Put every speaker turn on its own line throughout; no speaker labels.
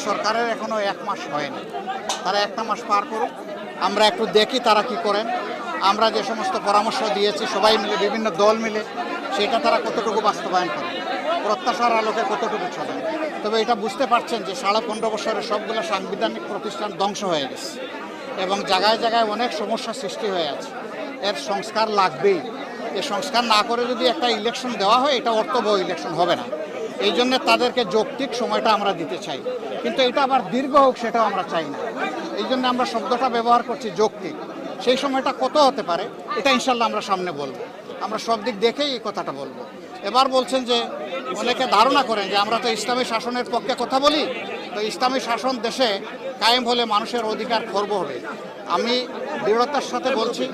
সরকারের এখনো 1 মাস হয়নি, তারা 1টা মাস পার করুক, আমরা একটু দেখি তারা কি করেন। আমরা যে সমস্ত পরামর্শ দিয়েছি সবাই মিলে, বিভিন্ন দল মিলে, সেটা তারা কতটুকু বাস্তবায়ন করে, প্রত্যাশার আলোকে কতটুকু চলে। তবে এটা বুঝতে পারছেন যে 15.5 বছরে সবগুলো সাংবিধানিক প্রতিষ্ঠান ধ্বংস হয়ে গেছে এবং জায়গায় জায়গায় অনেক সমস্যা সৃষ্টি হয়ে আছে। এর সংস্কার লাগবেই। এই সংস্কার না করে যদি একটা ইলেকশন দেওয়া হয়, এটা অর্থবহ ইলেকশন হবে না। এই জন্য তাদেরকে যৌক্তিক সময়টা আমরা দিতে চাই, কিন্তু এটা আবার দীর্ঘ হোক সেটাও আমরা চাই না। এই জন্য আমরা শব্দটা ব্যবহার করছি যৌক্তিক। সেই সময়টা কত হতে পারে এটা ইনশাল্লাহ আমরা সামনে বলবো, আমরা সব দিক দেখেই এই কথাটা বলবো। এবার বলছেন যে অনেকে ধারণা করেন যে আমরা তো ইসলামী শাসনের পক্ষে কথা বলি, তো ইসলামী শাসন দেশে কায়েম হলে মানুষের অধিকার খর্ব হবে। আমি দৃঢ়তার সাথে বলছি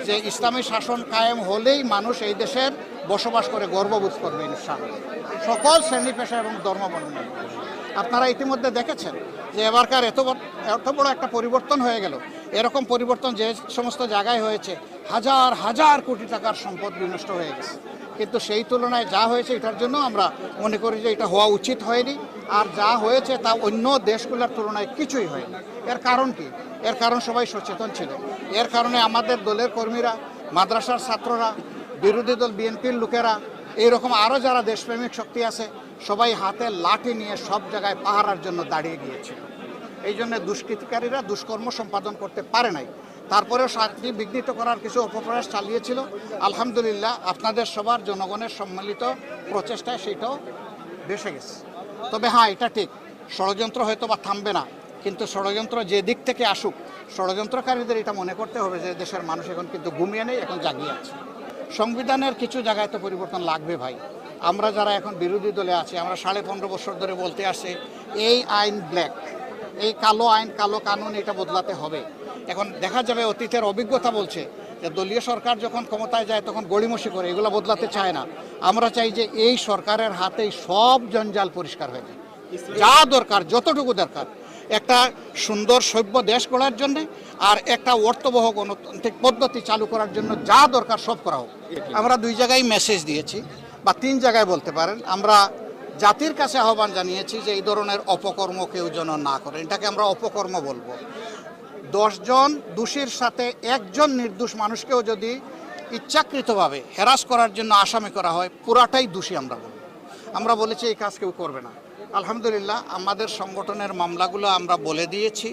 যে ইসলামী শাসন কায়েম হলেই মানুষ এই দেশের বসবাস করে গর্ববোধ করবে ইনশাআল্লাহ, সকল শ্রেণী পেশা এবং ধর্মবর্ণ। আপনারা ইতিমধ্যে দেখেছেন যে এবারকার এত বড় একটা পরিবর্তন হয়ে গেল। এরকম পরিবর্তন যে সমস্ত জায়গায় হয়েছে, হাজার হাজার কোটি টাকার সম্পদ বিনষ্ট হয়ে গেছে, কিন্তু সেই তুলনায় যা হয়েছে এটার জন্য আমরা মনে করি যে এটা হওয়া উচিত হয়নি। আর যা হয়েছে তা অন্য দেশগুলোর তুলনায় কিছুই হয়নি। এর কারণ কি? এর কারণ সবাই সচেতন ছিল। এর কারণে আমাদের দলের কর্মীরা, মাদ্রাসার ছাত্ররা, বিরোধী দল বিএনপির লোকেরা, এইরকম আরও যারা দেশপ্রেমিক শক্তি আছে, সবাই হাতে লাঠি নিয়ে সব জায়গায় পাহারার জন্য দাঁড়িয়ে গিয়েছিল। এই জন্য দুষ্কৃতিকারীরা দুষ্কর্ম সম্পাদন করতে পারে নাই। তারপরেও শান্তি বিঘ্নিত করার কিছু অপপ্রয়াস চালিয়েছিল। আলহামদুলিল্লাহ আপনাদের সবার জনগণের সম্মিলিত প্রচেষ্টায় সেটাও ভেসে গেছে। তবে হ্যাঁ, এটা ঠিক, ষড়যন্ত্র হয়তো বা থামবে না, কিন্তু ষড়যন্ত্র যে দিক থেকে আসুক, ষড়যন্ত্রকারীদের এটা মনে করতে হবে যে দেশের মানুষ এখন কিন্তু ঘুমিয়ে নেই, এখন জাগিয়ে আছে। সংবিধানের কিছু জায়গায় তো পরিবর্তন লাগবে ভাই। আমরা যারা এখন বিরোধী দলে আছি, আমরা 15.5 বছর ধরে বলতে আসছি এই আইন ব্ল্যাক, এই কালো আইন, কালো কানুন, এটা বদলাতে হবে। এখন দেখা যাবে অতীতের অভিজ্ঞতা বলছে যে দলীয় সরকার যখন ক্ষমতায় যায় তখন গড়িমসি করে, এগুলো বদলাতে চায় না। আমরা চাই যে এই সরকারের হাতেই সব জঞ্জাল পরিষ্কার হয়ে যায়। যা দরকার, যতটুকু দরকার একটা সুন্দর সভ্য দেশ গড়ার জন্য আর একটা অর্থবহ গণতান্ত্রিক পদ্ধতি চালু করার জন্য যা দরকার সব করা হোক। আমরা 2 জায়গায় মেসেজ দিয়েছি, বা 3 জায়গায় বলতে পারেন। আমরা জাতির কাছে আহ্বান জানিয়েছি যে এই ধরনের অপকর্ম কেউ যেন না করে, এটাকে আমরা অপকর্ম বলবো। 10 জন দোষীর সাথে একজন নির্দোষ মানুষকেও যদি ইচ্ছাকৃতভাবে হ্যারাস করার জন্য আসামি করা হয়, পুরাটাই দোষী আমরা বলব। আমরা বলেছি এই কাজ কেউ করবে না। আলহামদুলিল্লাহ আমাদের সংগঠনের মামলাগুলো আমরা বলে দিয়েছি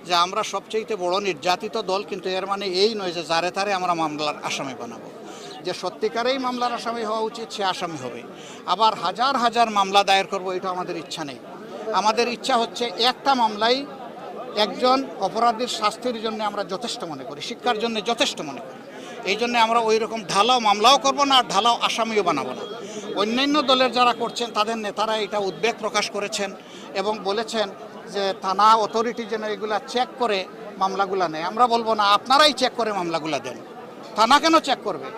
যে আমরা সবচেয়ে বড় নির্যাতিত দল, কিন্তু এর মানে এই নয় যে যারে তারে আমরা মামলার আসামি বানাবো। যে সত্যিকারেই মামলার আসামি হওয়া উচিত সে আসামি হবে। আবার হাজার হাজার মামলা দায়ের করব এটা আমাদের ইচ্ছা নেই। আমাদের ইচ্ছা হচ্ছে একটা মামলাই একজন অপরাধীর শাস্তির জন্য আমরা যথেষ্ট মনে করি, শিক্ষার জন্য যথেষ্ট মনে করি। এই জন্য আমরা ওই রকম ঢালাও মামলাও করব না, আর ঢালাও আসামিও বানাবো না। অন্যান্য দলের যারা করছেন তাদের নেতারা এটা উদ্বেগ প্রকাশ করেছেন এবং বলেছেন যে থানা অথরিটি যেন এগুলা চেক করে মামলাগুলা নেয়। আমরা বলবো না, আপনারাই চেক করে মামলাগুলা দেন। থানা কেন চেক করবে?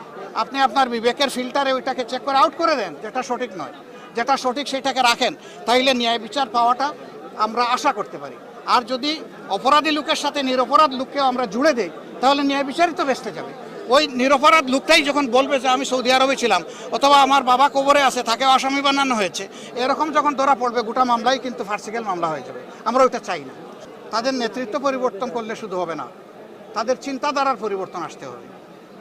আপনি আপনার বিবেকের ফিল্টারে ওইটাকে চেক করে আউট করে দেন, যেটা সঠিক নয়। যেটা সঠিক সেটাকে রাখেন, তাইলে ন্যায় বিচার পাওয়াটা আমরা আশা করতে পারি। আর যদি অপরাধী লোকের সাথে নিরপরাধ লোককেও আমরা জুড়ে দেই, তাহলে ন্যায় বিচারই তো বেঁচতে যাবে। ওই নিরপরাধ লোকটাই যখন বলবে যে আমি সৌদি আরবে ছিলাম, অথবা আমার বাবা কবরে আছে, তাকেও আসামি বানানো হয়েছে, এরকম যখন ধরা পড়বে, গোটা মামলাই কিন্তু ফার্সিক্যাল মামলা হয়ে যাবে। আমরা ওইটা চাই না। তাদের নেতৃত্ব পরিবর্তন করলে শুধু হবে না, তাদের চিন্তাধারার পরিবর্তন আসতে হবে,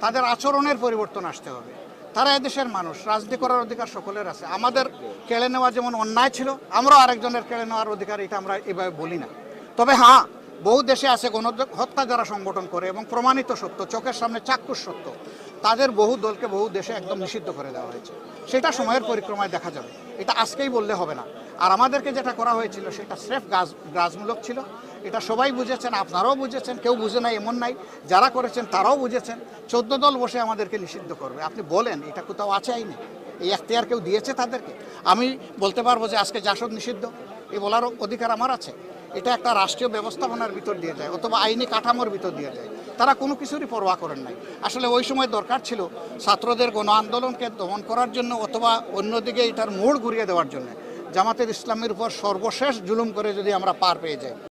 তাদের আচরণের পরিবর্তন আসতে হবে। তারা এদেশের মানুষ, রাজনীতি করার অধিকার সকলের আছে। আমাদের কেড়ে নেওয়া যেমন অন্যায় ছিল, আমরাও আরেকজনের কেড়ে নেওয়ার অধিকার, এটা আমরা এভাবে বলি না। তবে হ্যাঁ, বহু দেশে আছে গণহত্যা যারা সংগঠন করে এবং প্রমাণিত সত্য, চোখের সামনে চাক্ষুষ সত্য, তাদের বহু দলকে বহু দেশে একদম নিষিদ্ধ করে দেওয়া হয়েছে। সেটা সময়ের পরিক্রমায় দেখা যাবে, এটা আজকেই বললে হবে না। আর আমাদেরকে যেটা করা হয়েছিল সেটা স্রেফ গ্রাজমূলক ছিল, এটা সবাই বুঝেছেন, আপনারাও বুঝেছেন, কেউ বুঝে নাই এমন নাই, যারা করেছেন তারাও বুঝেছেন। 14 দল বসে আমাদেরকে নিষিদ্ধ করবে, আপনি বলেন এটা কোথাও আছে আইনে? এই এখতিয়ার কেউ দিয়েছে তাদেরকে? আমি বলতে পারবো যে আজকে জাসদ নিষিদ্ধ, এই বলার অধিকার আমার আছে? এটা একটা রাষ্ট্রীয় ব্যবস্থাপনার ভিতর দিয়ে যায়, অথবা আইনি কাঠামোর ভিতর দিয়ে যায়। তারা কোনো কিছুরই পরোয়া করেন নাই। আসলে ওই সময় দরকার ছিল ছাত্রদের গণ আন্দোলনকে দমন করার জন্য, অথবা অন্যদিকে এটার মোড় ঘুরিয়ে দেওয়ার জন্য। জামাতের ইসলামের উপর সর্বশেষ জুলুম করে যদি আমরা পার পেয়ে যাই।